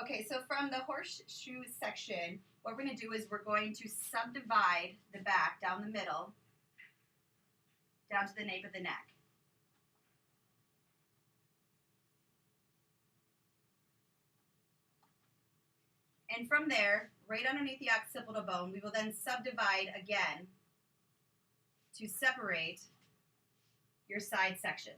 Okay, so from the horseshoe section, what we're going to do is we're going to subdivide the back down the middle, down to the nape of the neck. And from there, right underneath the occipital bone, we will then subdivide again to separate your side sections.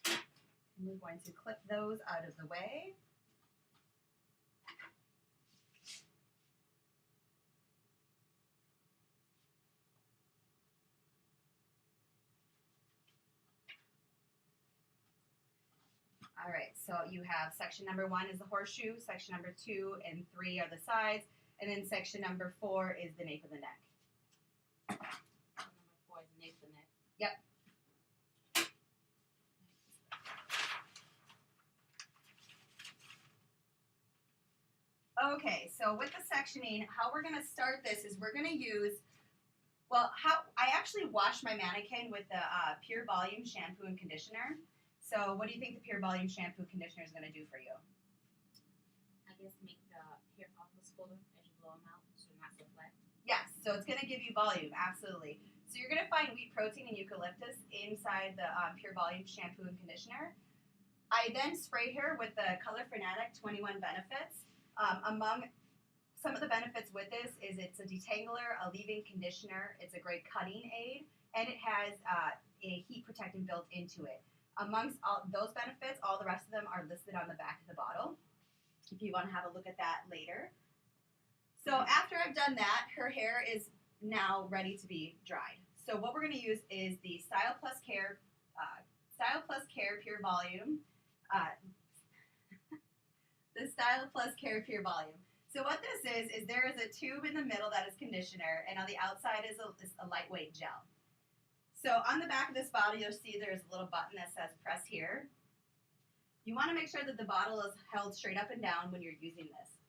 And we're going to clip those out of the way. All right, so you have section number 1 is the horseshoe, section number 2 and 3 are the sides, and then section number 4 is the nape of the neck. Number 4 is nape of the neck. Yep. Okay, so with the sectioning, how we're going to start this is we're going to use, I actually washed my mannequin with the Pure Volume shampoo and conditioner. So what do you think the Pure Volume shampoo conditioner is going to do for you? I guess make the hair follicles fuller as you blow them out, so they're not so flat. Yes, so it's going to give you volume, absolutely. So you're going to find wheat protein and eucalyptus inside the Pure Volume shampoo and conditioner. I then sprayed her with the Color Fanatic 21 Benefits. Among some of the benefits with this is it's a detangler, a leave-in conditioner, it's a great cutting aid, and it has a heat protectant built into it. Amongst all those benefits, all the rest of them are listed on the back of the bottle, if you want to have a look at that later. So after I've done that, her hair is now ready to be dried. So what we're going to use is the Style Plus Care Pure Volume, the Style Plus Care Pure Volume. So what this is there is a tube in the middle that is conditioner, and on the outside is a lightweight gel. So on the back of this bottle, you'll see there's a little button that says press here. You want to make sure that the bottle is held straight up and down when you're using this.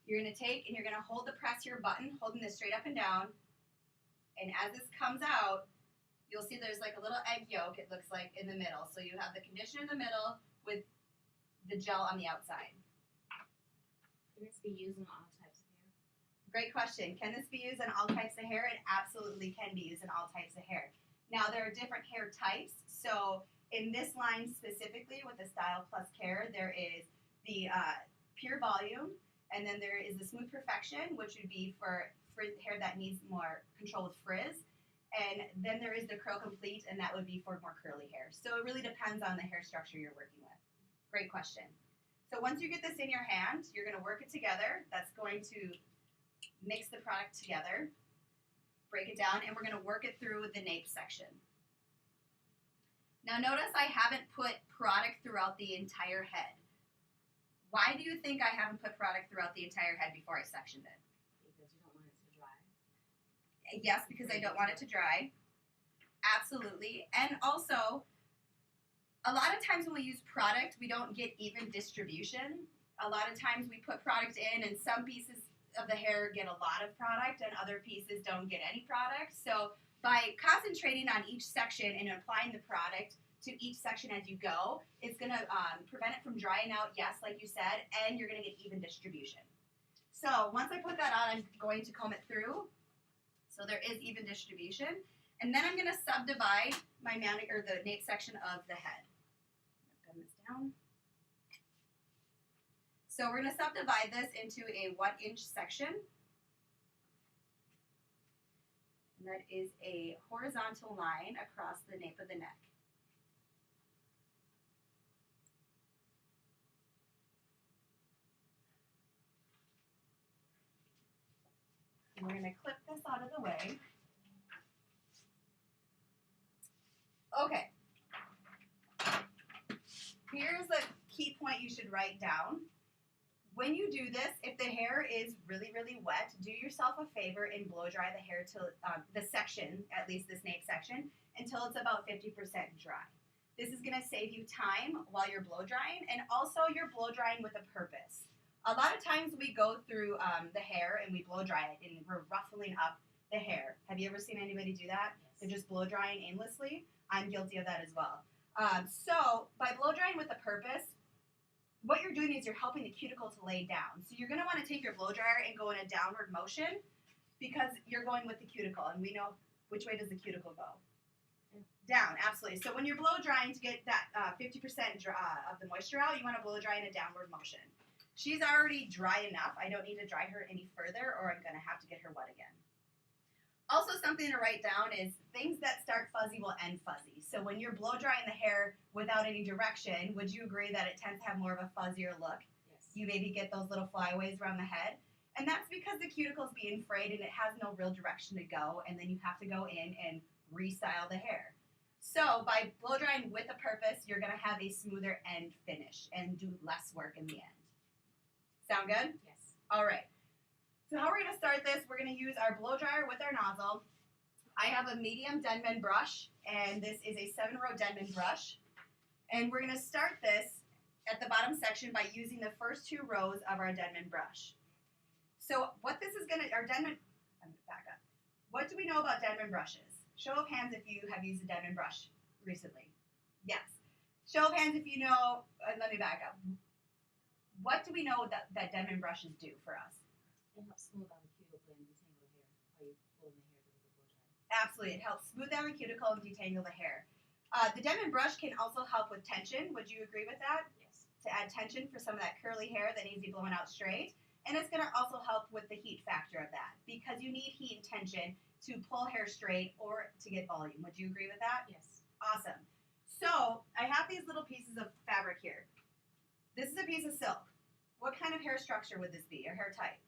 You're going to take and you're going to hold the press here button, holding this straight up and down. And as this comes out, you'll see there's like a little egg yolk, it looks like, in the middle. So you have the conditioner in the middle with the gel on the outside. Can this be used on all types of hair? Great question. Can this be used on all types of hair? It absolutely can be used on all types of hair. Now, there are different hair types. So in this line specifically with the Style Plus Care, there is the Pure Volume, and then there is the Smooth Perfection, which would be for hair that needs more control with frizz. And then there is the Curl Complete, and that would be for more curly hair. So it really depends on the hair structure you're working with. Great question. So once you get this in your hand, you're going to work it together. That's going to mix the product together, break it down, and we're going to work it through the nape section. Now notice I haven't put product throughout the entire head. Why do you think I haven't put product throughout the entire head before I sectioned it? Because you don't want it to dry. Yes, because I don't want it to dry. Absolutely. And also, a lot of times when we use product, we don't get even distribution. A lot of times we put product in and some pieces of the hair get a lot of product and other pieces don't get any product. So by concentrating on each section and applying the product to each section as you go, it's going to prevent it from drying out, yes, like you said, and you're going to get even distribution. So once I put that on, I'm going to comb it through so there is even distribution. And then I'm going to subdivide my the nape section of the head. Bend this down. So we're going to subdivide this into a 1-inch section. And that is a horizontal line across the nape of the neck. And we're going to clip this out of the way. Okay. Here's a key point you should write down. When you do this, if the hair is really, really wet, do yourself a favor and blow dry the hair till the section, at least this nape section, until it's about 50% dry. This is going to save you time while you're blow drying, and also you're blow drying with a purpose. A lot of times we go through the hair and we blow dry it and we're ruffling up the hair. Have you ever seen anybody do that? Yes. They're just blow drying aimlessly. I'm guilty of that as well. So by blow drying with a purpose, what you're doing is you're helping the cuticle to lay down. So you're going to want to take your blow dryer and go in a downward motion because you're going with the cuticle, and we know which way does the cuticle go? Down, absolutely. So when you're blow drying to get that 50% of the moisture out, you want to blow dry in a downward motion. She's already dry enough. I don't need to dry her any further, or I'm going to have to get her wet again. Also, something to write down is things that start fuzzy will end fuzzy. So when you're blow drying the hair without any direction, would you agree that it tends to have more of a fuzzier look? Yes. You maybe get those little flyaways around the head. And that's because the cuticle's being frayed and it has no real direction to go, and then you have to go in and restyle the hair. So by blow drying with a purpose, you're going to have a smoother end finish and do less work in the end. Sound good? Yes. All right. So how we're going to start this, we're going to use our blow dryer with our nozzle. I have a medium Denman brush, and this is a 7-row Denman brush. And we're going to start this at the bottom section by using the first 2 rows of our Denman brush. So what this is going to, I'm going to back up. What do we know about Denman brushes? Show of hands if you have used a Denman brush recently. Yes. Show of hands if you know, let me back up. What do we know that Denman brushes do for us? It helps smooth out the cuticle and detangle the hair while you're pulling the hair through the blow dryer. Absolutely. It helps smooth down the cuticle and detangle the hair. The Denman brush can also help with tension. Would you agree with that? Yes. To add tension for some of that curly hair that needs to be blown out straight. And it's going to also help with the heat factor of that because you need heat and tension to pull hair straight or to get volume. Would you agree with that? Yes. Awesome. So I have these little pieces of fabric here. This is a piece of silk. What kind of hair structure would this be, or hair type?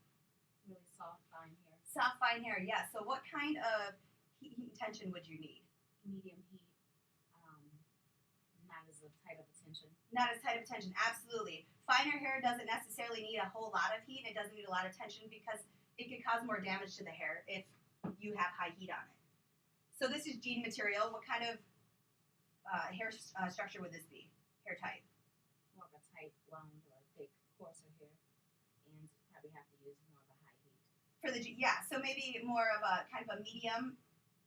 Really soft, fine hair. Soft, fine hair, yes. So what kind of heat and tension would you need? Medium heat. Not as tight of a tension. Not as tight of tension, absolutely. Finer hair doesn't necessarily need a whole lot of heat. It doesn't need a lot of tension because it could cause more damage to the hair if you have high heat on it. So this is jean material. What kind of hair structure would this be? Hair type? More of a tight, wound, or thick, coarser hair. And probably have to use more of a high heat. For the yeah, so maybe more of a kind of a medium,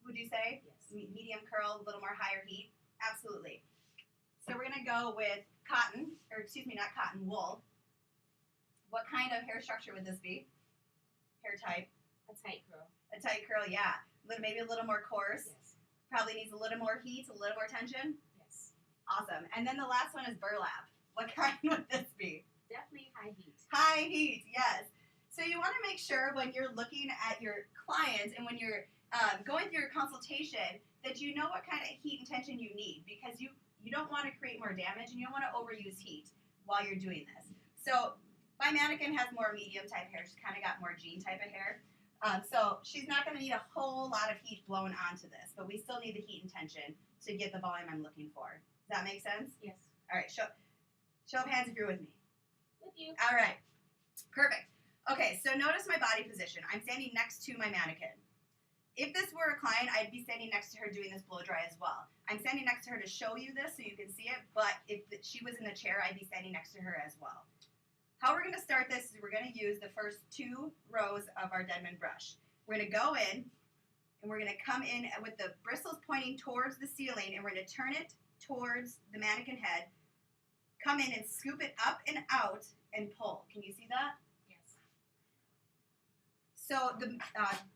would you say? Yes. Medium curl, a little more higher heat. Absolutely. So we're gonna go with cotton, or excuse me, not cotton, wool. What kind of hair structure would this be? Hair type? A tight curl. A tight curl, yeah. Maybe a little more coarse. Yes. Probably needs a little more heat, a little more tension. Yes. Awesome. And then the last one is burlap. What kind would this be? Definitely high heat. High heat, yes. So you want to make sure when you're looking at your clients and when you're going through your consultation that you know what kind of heat and tension you need because you don't want to create more damage and you don't want to overuse heat while you're doing this. So my mannequin has more medium type hair. She's kind of got more jean type of hair. So she's not going to need a whole lot of heat blown onto this, but we still need the heat and tension to get the volume I'm looking for. Does that make sense? Yes. All right, show of hands if you're with me. With you. All right, perfect. Okay, so notice my body position. I'm standing next to my mannequin. If this were a client, I'd be standing next to her doing this blow dry as well. I'm standing next to her to show you this so you can see it, but if she was in the chair, I'd be standing next to her as well. How we're going to start this is we're going to use the first 2 rows of our Denman brush. We're going to go in, and we're going to come in with the bristles pointing towards the ceiling, and we're going to turn it towards the mannequin head, come in and scoop it up and out, and pull. Can you see that? Yes. So the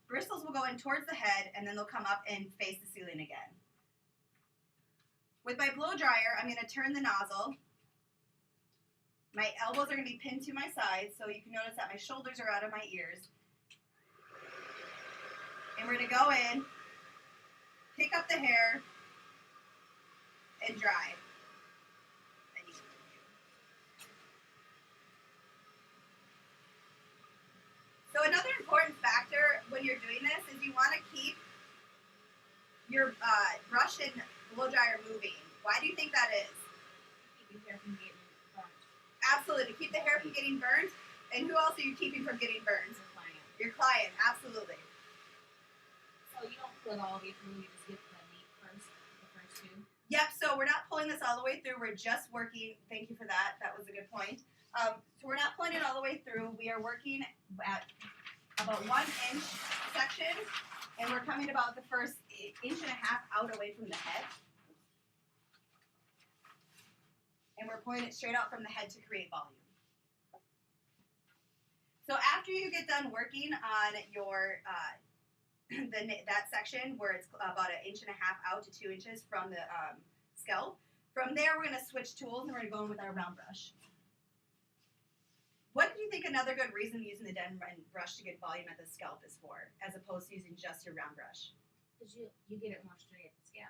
bristles will go in towards the head, and then they'll come up and face the ceiling again. With my blow dryer, I'm going to turn the nozzle. My elbows are going to be pinned to my sides, so you can notice that my shoulders are out of my ears. And we're going to go in, pick up the hair, and dry. So another important factor when you're doing this is you want to keep your brush and blow dryer moving. Why do you think that is? Keep your hair from getting burnt. Absolutely, to keep the hair from getting burned. And who else are you keeping from getting burned? Your client. Your client, absolutely. So you don't pull it all the way through, you just get the meat first, the first 2. Yep, so we're not pulling this all the way through. We're just working, thank you for that. That was a good point. So we're not pulling it all the way through. We are working at about 1 inch sections, and we're coming about the first inch and a half out away from the head. And we're pulling it straight out from the head to create volume. So after you get done working on your that section where it's about 1.5 inches out to 2 inches from the scalp, from there we're going to switch tools and we're going to go in with our round brush. What do you think another good reason using the Denman brush to get volume at the scalp is for, as opposed to using just your round brush? Because you get it more straight at the scalp.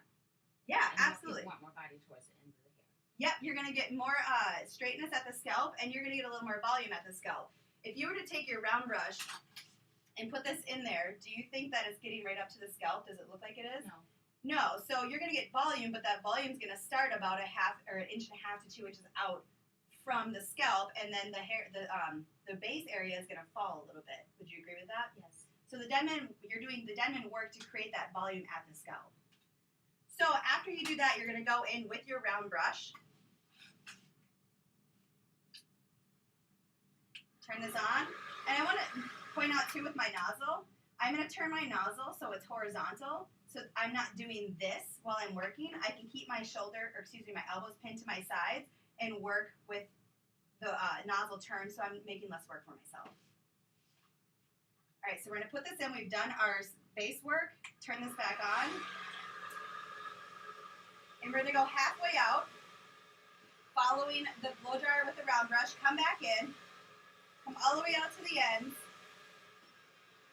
Yeah, And absolutely. You want more body towards the end of the hair. Yep, you're going to get more straightness at the scalp, and you're going to get a little more volume at the scalp. If you were to take your round brush and put this in there, do you think that it's getting right up to the scalp? Does it look like it is? No. No, so you're going to get volume, but that volume is going to start about 1.5 or 1.5 inches to 2 inches out from the scalp, and then the hair, the base area is going to fall a little bit. Would you agree with that? Yes. So you're doing the Denman work to create that volume at the scalp. So after you do that, you're going to go in with your round brush. Turn this on, and I want to point out too with my nozzle, I'm going to turn my nozzle so it's horizontal, so I'm not doing this while I'm working. I can keep my my elbows pinned to my sides and work with the nozzle turned, so I'm making less work for myself. All right, so we're going to put this in. We've done our base work. Turn this back on. And we're going to go halfway out, following the blow dryer with the round brush. Come back in. Come all the way out to the ends.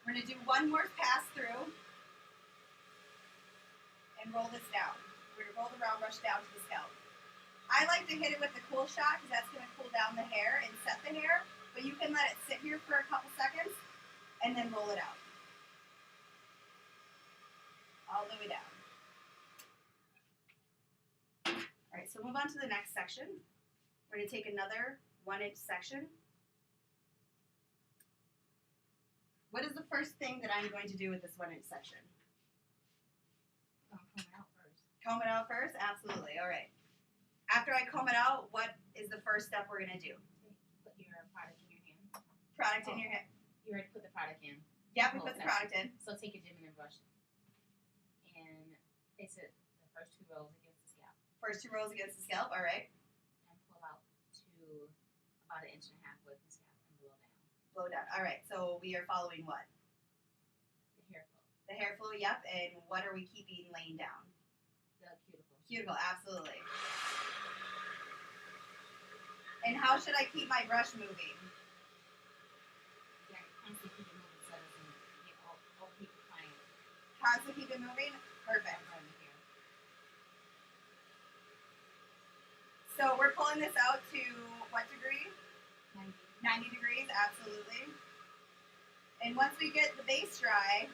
We're going to do one more pass through and roll this down. We're going to roll the round brush down to the scalp. I like to hit it with the cool shot because that's going to cool down the hair and set the hair, but you can let it sit here for a couple seconds and then roll it out. All the way down. All right, so move on to the next section. We're going to take another 1-inch section. What is the first thing that I'm going to do with this 1-inch section? Comb it out first. Comb it out first? Absolutely. All right. After I comb it out, what is the first step we're going to do? Put your product in your hand. Product in your hand. You already put the product in. Yeah, we put the product in. So take your Denman brush and place it the first 2 rows against the scalp. First 2 rows against the scalp. All right. And pull out to about 1.5 inches with the scalp and blow down. Blow down. All right. So we are following what? The hair flow. The hair flow, yep. And what are we keeping laying down? The cuticle. Cuticle, absolutely. And how should I keep my brush moving? Yeah, constantly keep it moving so it doesn't get all people crying. Constantly keep it moving? Perfect. Right in the hair. So we're pulling this out to what degree? 90. 90 degrees, absolutely. And once we get the base dry,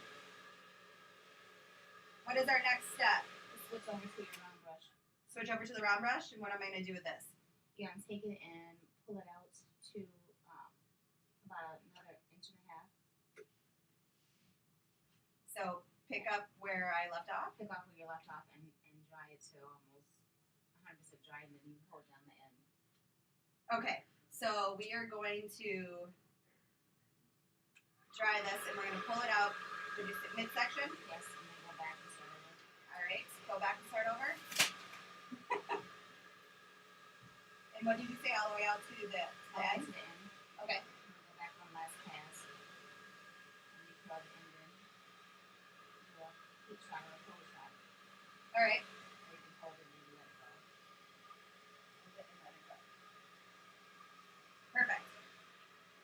what is our next step? Switch over to your round brush. Switch over to the round brush, and what am I going to do with this? You're going to take it and pull it out to about another 1.5 inches. So pick up where I left off. Pick off where you left off and dry it to almost 100% dry, and then you hold down the end. Okay, so we are going to dry this, and we're going to pull it out. Did you say midsection? Yes, and then go back and start over. All right, so go back and start over. And what did you say all the way out to the Back end? to the end. Okay. And then go back one last pass. And you curl the end in. Do a heat shot or a cold shot. All right. Or you can hold it and then let it go. Perfect.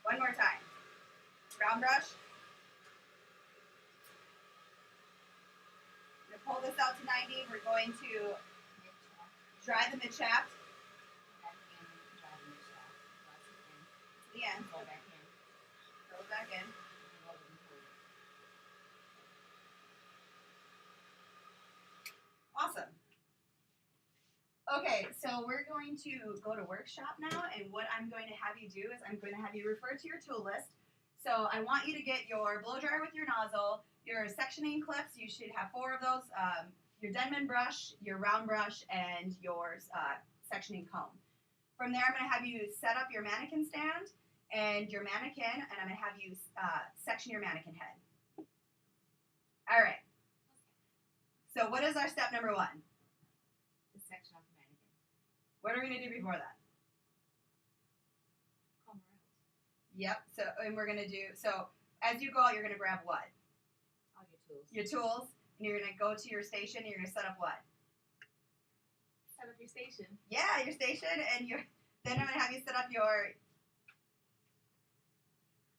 One more time. Round brush. I'm going to pull this out to 90. We're going to Mid-shaft. dry the mid shaft Back in and dry the mid-shaft. Once again. to the end. Go back in. Throw it back in. And roll it and hold it. Awesome. Okay, so we're going to go to workshop now, and what I'm going to have you do is I'm going to have you refer to your tool list. So I want you to get your blow dryer with your nozzle, your sectioning clips. You should have 4 of those. Your Denman brush, your round brush, and your sectioning comb. From there, I'm going to have you set up your mannequin stand and your mannequin, and I'm going to have you section your mannequin head. All right. So what is our step number 1? The section off the mannequin. What are we gonna do before that? Comb around. Yep. So and we're gonna do so as you go out, you're gonna grab what? All your tools. Your tools, and you're gonna go to your station. And you're gonna set up what? Set up your station. Yeah, your station, and then I'm gonna have you set up your.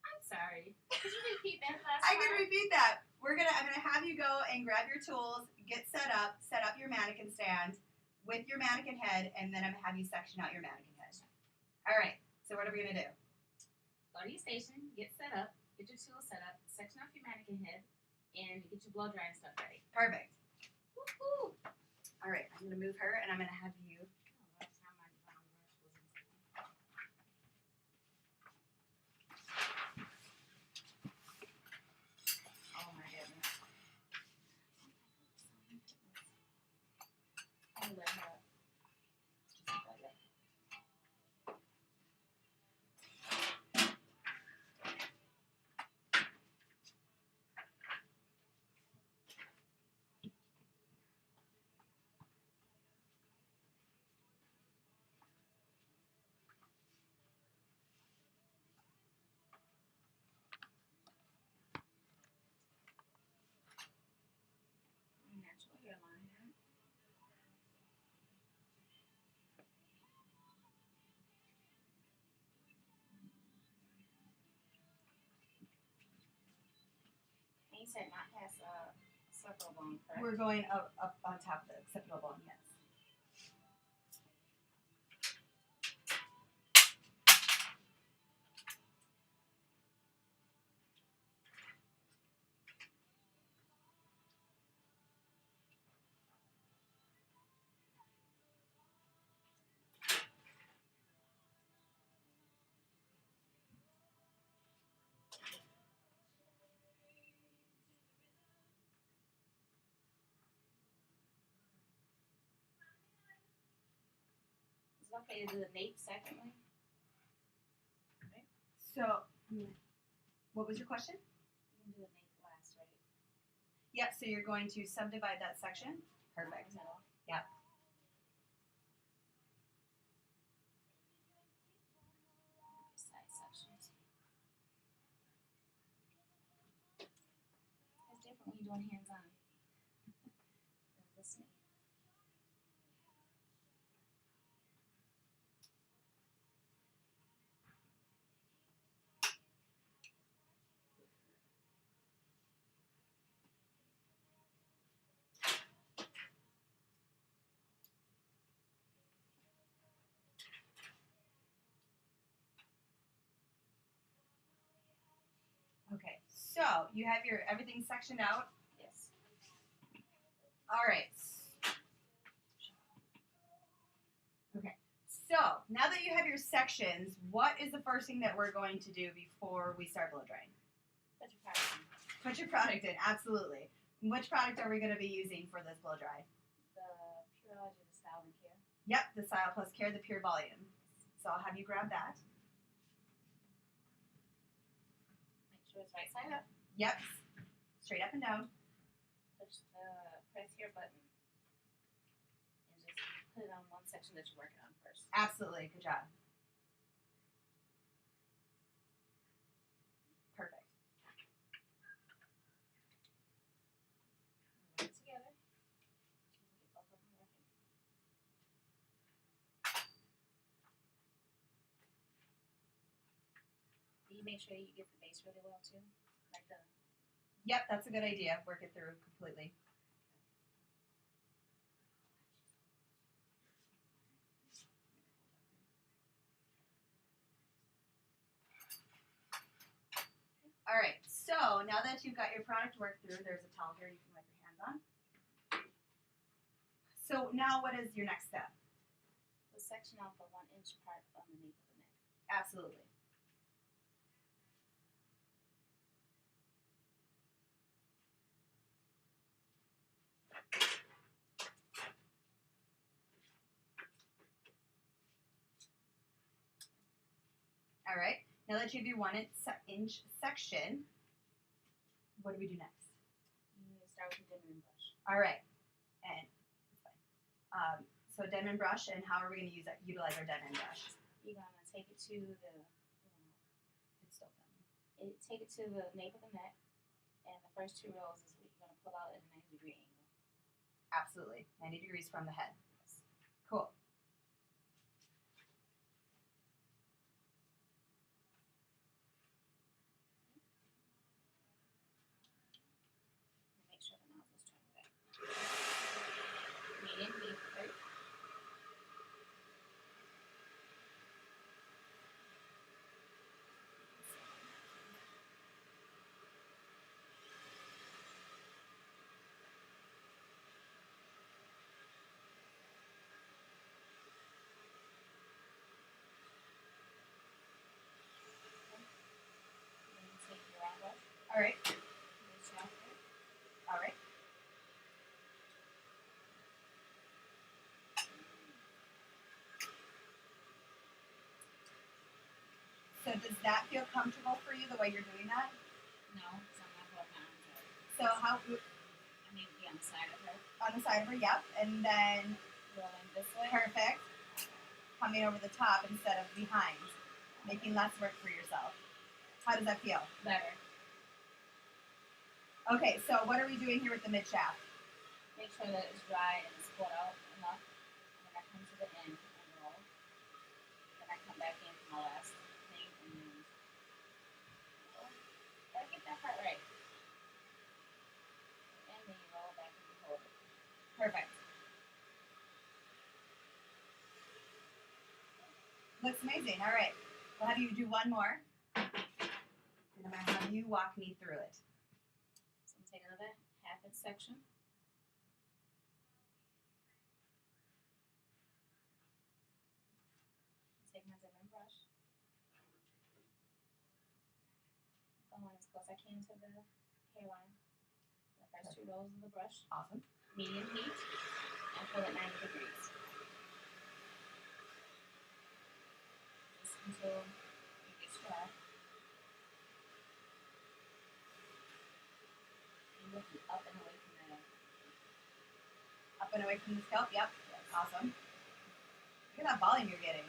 I'm sorry. Could you repeat that last I can part? repeat that. I'm gonna have you go and grab your tools, get set up your mannequin stand with your mannequin head, and then I'm gonna have you section out your mannequin head. All right. So what are we gonna do? Go to your station, get set up, get your tools set up, section off your mannequin head, and get your blow dry and stuff ready. Perfect. Woohoo! All right. I'm gonna move her, and I'm gonna have you. Oh, last time my brush was in school. Oh my goodness. I'm gonna let her. Natural hairline. And you said not past circle bone, correct? We're going up on top of the occipital bone. Yes. Is it okay to do the nape secondly? So, what was your question? You can do the nape last, right? Yep. So you're going to subdivide that section. Perfect. Middle. Yep. Side sections. It's different when you're doing hands-on. Than listening. Okay. So you have your everything sectioned out. Yes. All right. Okay. So now that you have your sections, what is the first thing that we're going to do before we start blow drying? Put your product in. Put your product in. Absolutely. Which product are we going to be using for this blow dry? The Pureology, the Style and Care. Yep, the Style Plus Care, the Pure Volume. So I'll have you grab that. Make sure it's right side up. Yep. Straight up and down. Push the press here button. And just put it on one section that you're working on first. Absolutely. Good job. Perfect. Run it together. Get both of them working. Do you make sure you get the base really well too? Like the Yep, that's a good idea. Work it through completely. All right, so now that you've got your product worked through, there's a towel here you can wipe your hands on. So now what is your next step? so section out the 1 inch part underneath of the neck. Absolutely. All right, now that you have your 1 inch section, what do we do next? You start with the dimming brush. All right, So Denman brush, and how are we going to utilize our Denman brush? You're gonna take it to the It's still Denman. take it to the nape of the neck, and the first 2 rows is what you're gonna pull out at a 90-degree angle. Absolutely, 90 degrees from the head. Yes. Cool. And make sure the nozzle's turned back. Medium heat, right? Then you take your round brush, All right. and shaft it. All right. So does that feel comfortable for you the way you're doing that? No, because I'm not holding my arms out. So how I need to be on the side of her. on the side of her? Yep. And then Rolling this way. perfect. Coming over the top instead of behind, making less work for yourself. How does that feel? Better. Okay. So what are we doing here with the mid shaft? Make sure that it's dry and it's pulled out enough. And then I come to the end and roll. Then I come back in for my last thing and then gotta get that part right. And then you roll back and you hold it. Perfect. Looks amazing. All right. We'll have you do one more, and I'm gonna have you walk me through it. So I'm taking another half inch section. Take my Denman brush. Going as close as I can to the hairline. The first 2 rows of the brush. Awesome. Medium heat. And pull at 90 degrees. Just until it gets dry. And looking up and away from the Up and away from the scalp. Yep. yes. Awesome. Look at that volume you're getting.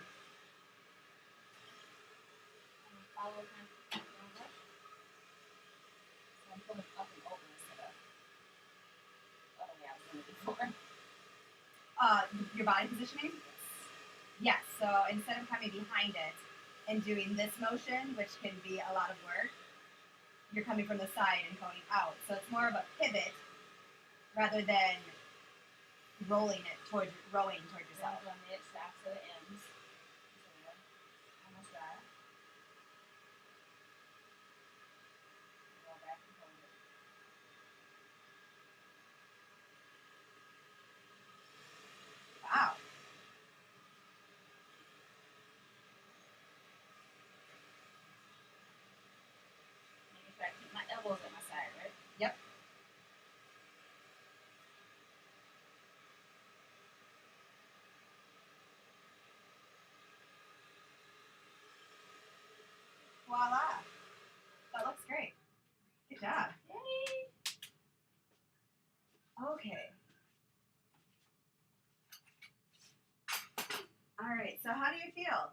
And then follow my round brush. So I'm pulling up and over instead of the other way I was doing it before. Your body positioning. Yes. So instead of coming behind it and doing this motion, which can be a lot of work, you're coming from the side and going out. So it's more of a pivot rather than rowing towards yourself. From mid shaft to the ends. So we're almost dry. Roll back and hold it. Wow. Making sure I keep my elbows at my side, right? Yep. Voila. That looks great. Good job. Yay! Okay. All right. So how do you feel?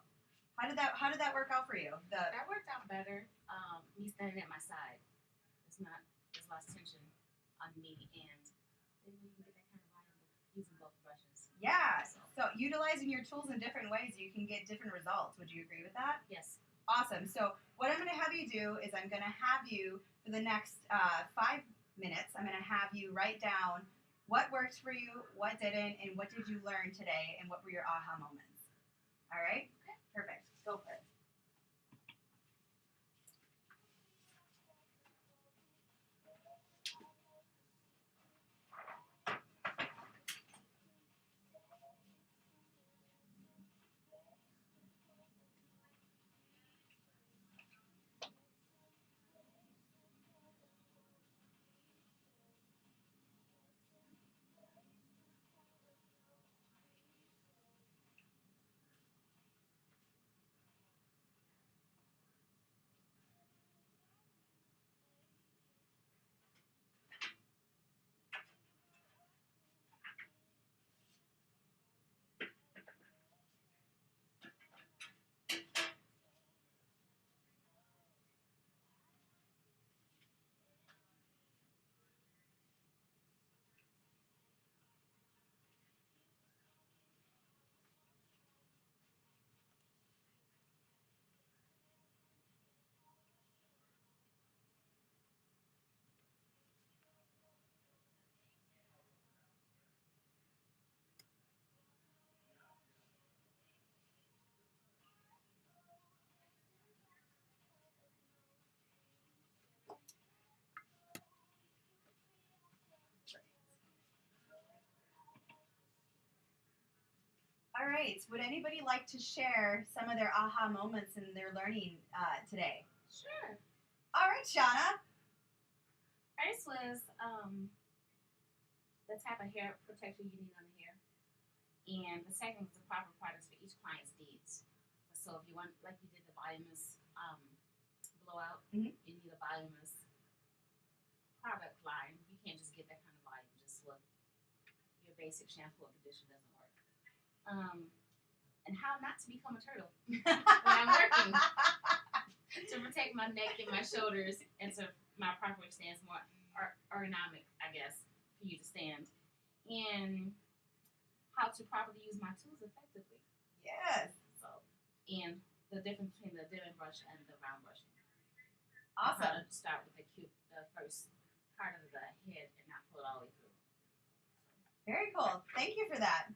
How did that work out for you? That worked out better. Me standing at my side. There's less tension on me, and then you can get that kind of vibe using both brushes. Yeah. So, So utilizing your tools in different ways, you can get different results. Would you agree with that? yes. Awesome. So what I'm going to have you do is I'm going to have you for the next 5 minutes. I'm going to have you write down what worked for you, what didn't, and what did you learn today, and what were your aha moments. All right. Okay. Perfect. Go for it. right. Would anybody like to share some of their aha moments in their learning today? Sure. All right, Shauna. First was the type of hair protector you need on the hair, and the second was the proper products for each client's needs. So if you want, like you did the voluminous blowout, Mhm. you need a voluminous product line. You can't just get that kind of volume just with your basic shampoo or conditioner doesn't work. And how not to become a turtle when I'm working to protect my neck and my shoulders and so my proper stance more ergonomic, I guess, for you to stand. And how to properly use my tools effectively. Yes. So, and the difference between the diamond brush and the round brushing. Awesome. How to start with the first part of the head and not pull it all the way through. Very cool. Thank you for that.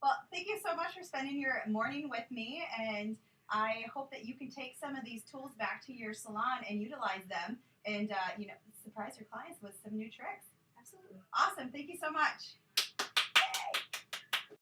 Well, thank you so much for spending your morning with me, and I hope that you can take some of these tools back to your salon and utilize them and, surprise your clients with some new tricks. Absolutely. Awesome. Thank you so much.